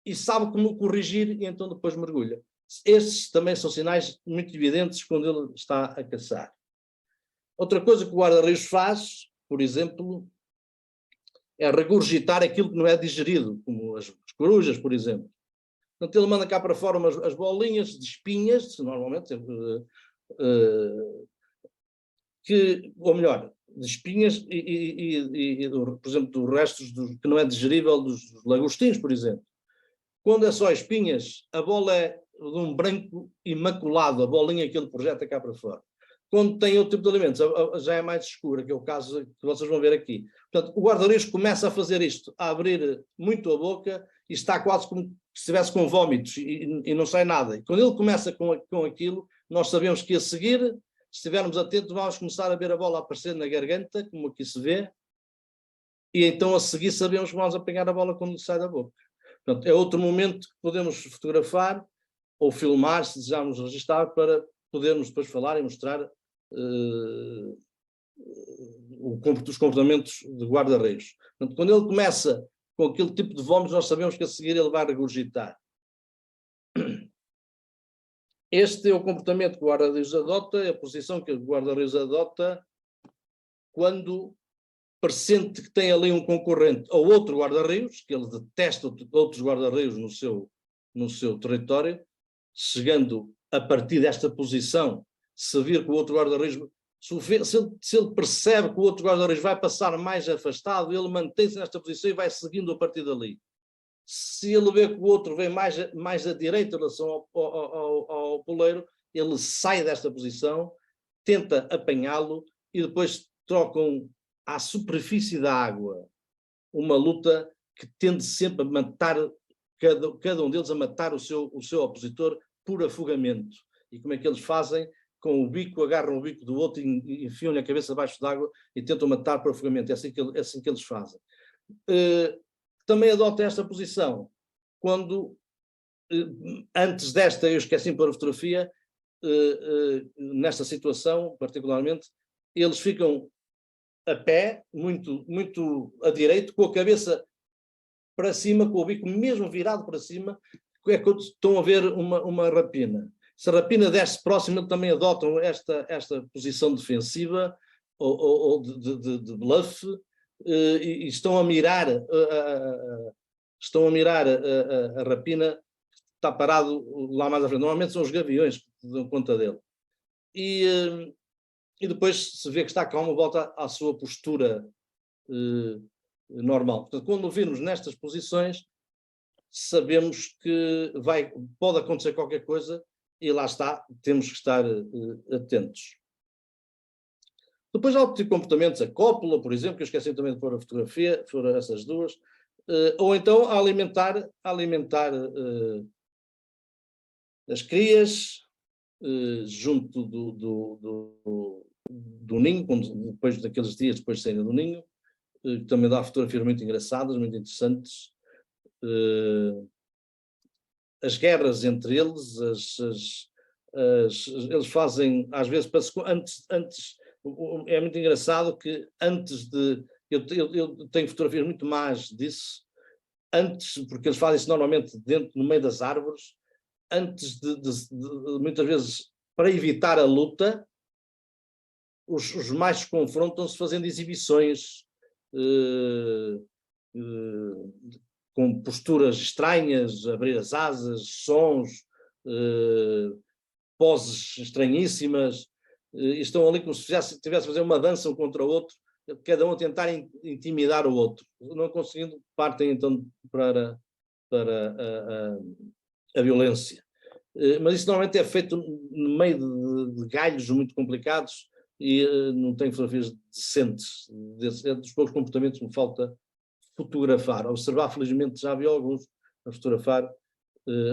e sabe como corrigir e então depois mergulha. Estes também são sinais muito evidentes quando ele está a caçar. Outra coisa que o guarda-rios faz, por exemplo, é regurgitar aquilo que não é digerido, como as corujas, por exemplo. Portanto, ele manda cá para fora as bolinhas de espinhas, normalmente, ou melhor, de espinhas por exemplo, dos restos que não é digerível dos lagostinhos, por exemplo. Quando é só espinhas, a bola é de um branco imaculado, a bolinha que ele projeta cá para fora. Quando tem outro tipo de alimentos, já é mais escura, que é o caso que vocês vão ver aqui. Portanto, o guarda-rios começa a fazer isto, a abrir muito a boca e está quase como se estivesse com vómitos e não sai nada. E quando ele começa com aquilo, nós sabemos que a seguir, se estivermos atentos, vamos começar a ver a bola aparecer na garganta, como aqui se vê, e então a seguir sabemos que vamos apanhar a bola quando sai da boca. Portanto, é outro momento que podemos fotografar ou filmar, se desejarmos registrar, para podermos depois falar e mostrar os comportamentos de guarda-rios. Portanto, quando ele começa com aquele tipo de vômitos, nós sabemos que a seguir ele vai regurgitar. Este é o comportamento que o guarda-rios adota, é a posição que o guarda-rios adota quando pressente que tem ali um concorrente ou outro guarda-rios, que ele detesta outros guarda-rios no seu território, chegando a partir desta posição, se vir que o outro guarda-rios, se ele percebe que o outro guarda-rios vai passar mais afastado, ele mantém-se nesta posição e vai seguindo a partir dali. Se ele vê que o outro vem mais à direita em relação ao poleiro, ele sai desta posição, tenta apanhá-lo e depois trocam à superfície da água uma luta que tende sempre a matar, cada um deles a matar o seu opositor por afogamento. E como é que eles fazem? Com o bico, agarram o bico do outro e enfiam-lhe a cabeça abaixo d'água e tentam matar por afogamento. É assim que eles fazem. Também adota esta posição quando, antes desta, eu esqueci de pôr a fotografia, nesta situação, particularmente, eles ficam a pé, muito, muito a direito, com a cabeça para cima, com o bico mesmo virado para cima, é quando estão a ver uma rapina. Se a rapina desce próximo, eles também adotam esta posição defensiva ou de bluff e estão a mirar a rapina que está parado lá mais à frente. Normalmente são os gaviões que dão conta dele. E depois se vê que está calmo, volta à sua postura normal. Portanto, quando o virmos nestas posições, sabemos que pode acontecer qualquer coisa e lá está, temos que estar atentos. Depois há outro tipo de comportamentos, a cópula, por exemplo, que eu esqueci também de pôr a fotografia, foram essas duas, ou então a alimentar as crias junto do ninho, depois daqueles dias depois de saírem do ninho, que também dá fotografias muito engraçadas, muito interessantes. As guerras entre eles, eles fazem, às vezes, antes é muito engraçado que antes de... Eu tenho fotografias muito más disso, antes, porque eles fazem isso normalmente no meio das árvores, antes muitas vezes, para evitar a luta, os machos confrontam-se fazendo exibições com posturas estranhas, abrir as asas, sons, poses estranhíssimas, e estão ali como se estivesse a fazer uma dança um contra o outro, cada um a tentar intimidar o outro. Não conseguindo, partem então para a violência. Mas isso normalmente é feito no meio de galhos muito complicados e não tem fotografias decentes. É dos poucos comportamentos que me falta fotografar. Observar, felizmente, já vi alguns, a fotografar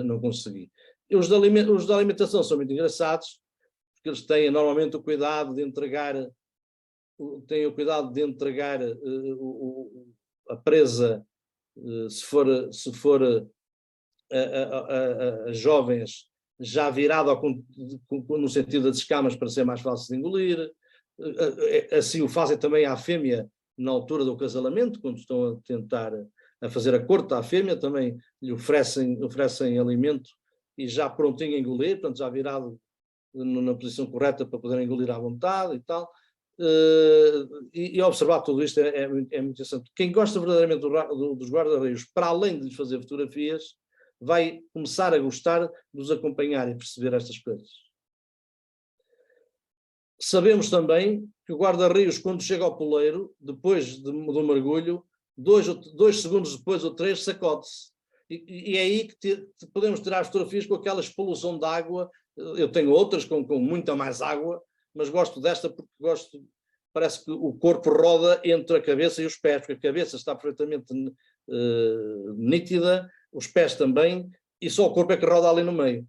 não consegui. E os da alimentação são muito engraçados, porque eles têm normalmente o cuidado de entregar a presa, se for a jovens, já virado no sentido das escamas para ser mais fácil de engolir. Assim o fazem também à fêmea na altura do acasalamento, quando estão a tentar a fazer a corte à fêmea, também lhe oferecem alimento e já prontinho a engolir, portanto já virado na posição correta para poder engolir à vontade e tal. E observar tudo isto é muito interessante. Quem gosta verdadeiramente dos guarda-rios, para além de lhes fazer fotografias, vai começar a gostar de os acompanhar e perceber estas coisas. Sabemos também que o guarda-rios, quando chega ao poleiro, depois do mergulho, 2 segundos depois ou 3, sacode-se. E é aí que podemos tirar fotografias com aquela expulsão de água. Eu tenho outras com muita mais água, mas gosto desta porque parece que o corpo roda entre a cabeça e os pés, porque a cabeça está perfeitamente nítida, os pés também, e só o corpo é que roda ali no meio.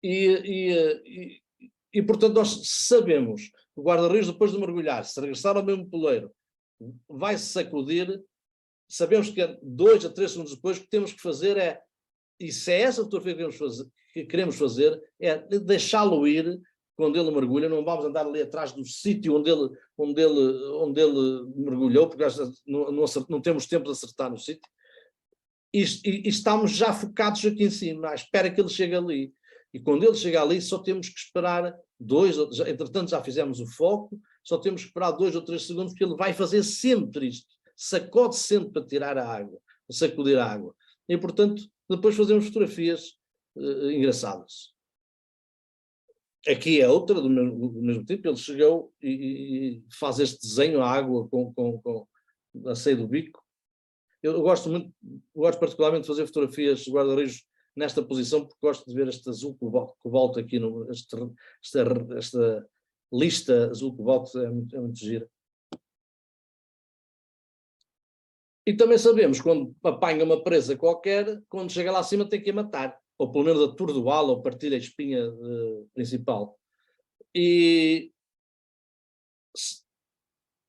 E portanto, nós sabemos que o guarda-rios, depois de mergulhar, se regressar ao mesmo poleiro, vai se sacudir. Sabemos que 2 a 3 segundos depois, o que temos que fazer e se é essa fotografia que queremos fazer, é deixá-lo ir quando ele mergulha. Não vamos andar ali atrás do sítio onde ele mergulhou, porque não temos tempo de acertar no sítio. E estamos já focados aqui em cima, à espera que ele chegue ali. E quando ele chega ali, só temos que esperar entretanto já fizemos o foco, só temos que esperar 2 ou 3 segundos, porque ele vai fazer sempre isto. Sacode sempre para tirar a água, sacudir a água. E, portanto, depois fazemos fotografias engraçadas. Aqui é outra do mesmo tipo. Ele chegou e faz este desenho à água com a sair do bico. Eu gosto particularmente de fazer fotografias de guarda-rios nesta posição, porque gosto de ver este azul cobalto aqui, esta lista azul cobalto é muito gira. E também sabemos, quando apanha uma presa qualquer, quando chega lá acima tem que a matar, ou pelo menos atordoá-la, ou partir a espinha principal. E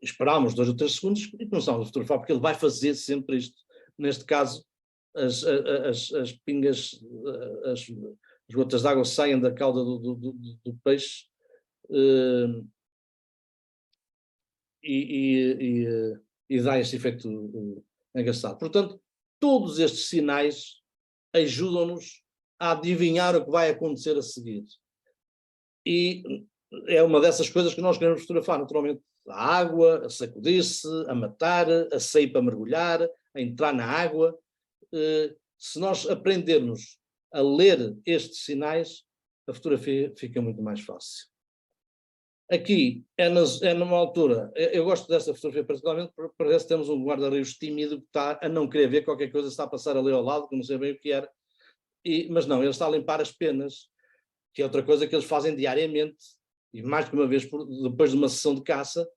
esperámos 2 ou 3 segundos e começámos a fotografar, porque ele vai fazer sempre isto. Neste caso, as pingas, as gotas de água saem da cauda do peixe e dá esse efeito engraçado. Portanto, todos estes sinais ajudam-nos a adivinhar o que vai acontecer a seguir. E é uma dessas coisas que nós queremos fotografar, naturalmente. A água, a sacudir-se, a matar, a sair para mergulhar, a entrar na água. Se nós aprendermos a ler estes sinais, a fotografia fica muito mais fácil. Aqui é numa altura, eu gosto desta fotografia particularmente, porque parece que temos um guarda-rios tímido que está a não querer ver qualquer coisa que está a passar ali ao lado, que não sei bem o que era, mas não, ele está a limpar as penas, que é outra coisa que eles fazem diariamente, e mais que uma vez depois de uma sessão de caça,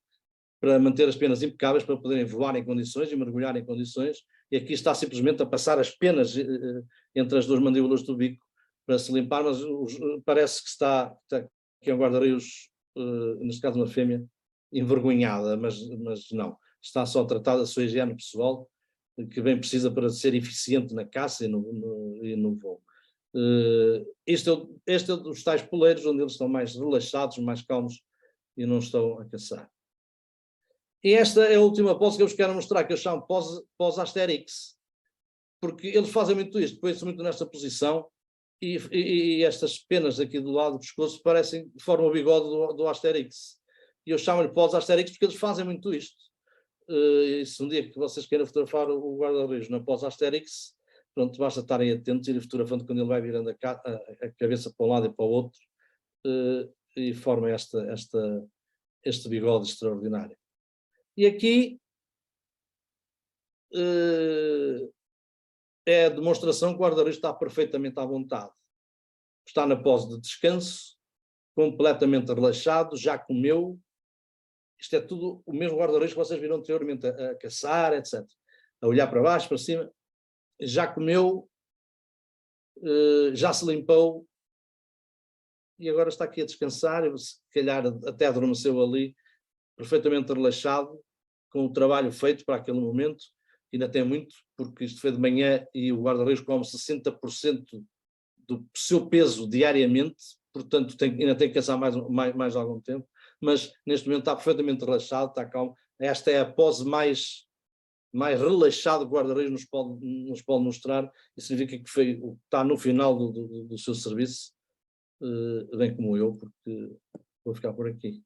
para manter as penas impecáveis, para poderem voar em condições e mergulhar em condições, e aqui está simplesmente a passar as penas entre as 2 mandíbulas do bico para se limpar, mas parece que é um guarda-rios, neste caso uma fêmea, envergonhada, mas não. Está só tratada a sua higiene pessoal, que bem precisa para ser eficiente na caça e no voo. Este é dos tais poleiros, onde eles estão mais relaxados, mais calmos e não estão a caçar. E esta é a última pose que eu vos quero mostrar, que eu chamo pose Asterix. porque eles fazem muito isto, põem-se muito nesta posição e estas penas aqui do lado do pescoço parecem, formam o bigode do Asterix. E eu chamo-lhe pós-Asterix porque eles fazem muito isto. E se um dia que vocês queiram fotografar o guarda-reis na pós-Asterix, pronto, basta estarem atentos e ir fotografando quando ele vai virando a cabeça para um lado e para o outro, e forma este bigode extraordinário. E aqui é a demonstração que o guarda-reis está perfeitamente à vontade. Está na pose de descanso, completamente relaxado, já comeu. Isto é tudo o mesmo guarda-reis que vocês viram anteriormente a caçar, etc. A olhar para baixo, para cima. Já comeu, já se limpou e agora está aqui a descansar, se calhar até adormeceu ali, perfeitamente relaxado, com o trabalho feito para aquele momento. Ainda tem muito, porque isto foi de manhã e o guarda-reis come 60% do seu peso diariamente, portanto ainda tem que cansar mais algum tempo, mas neste momento está perfeitamente relaxado, está calmo. Esta é a pose mais relaxado que o guarda-reis nos pode mostrar, e significa que está no final do seu serviço, bem como eu, porque vou ficar por aqui.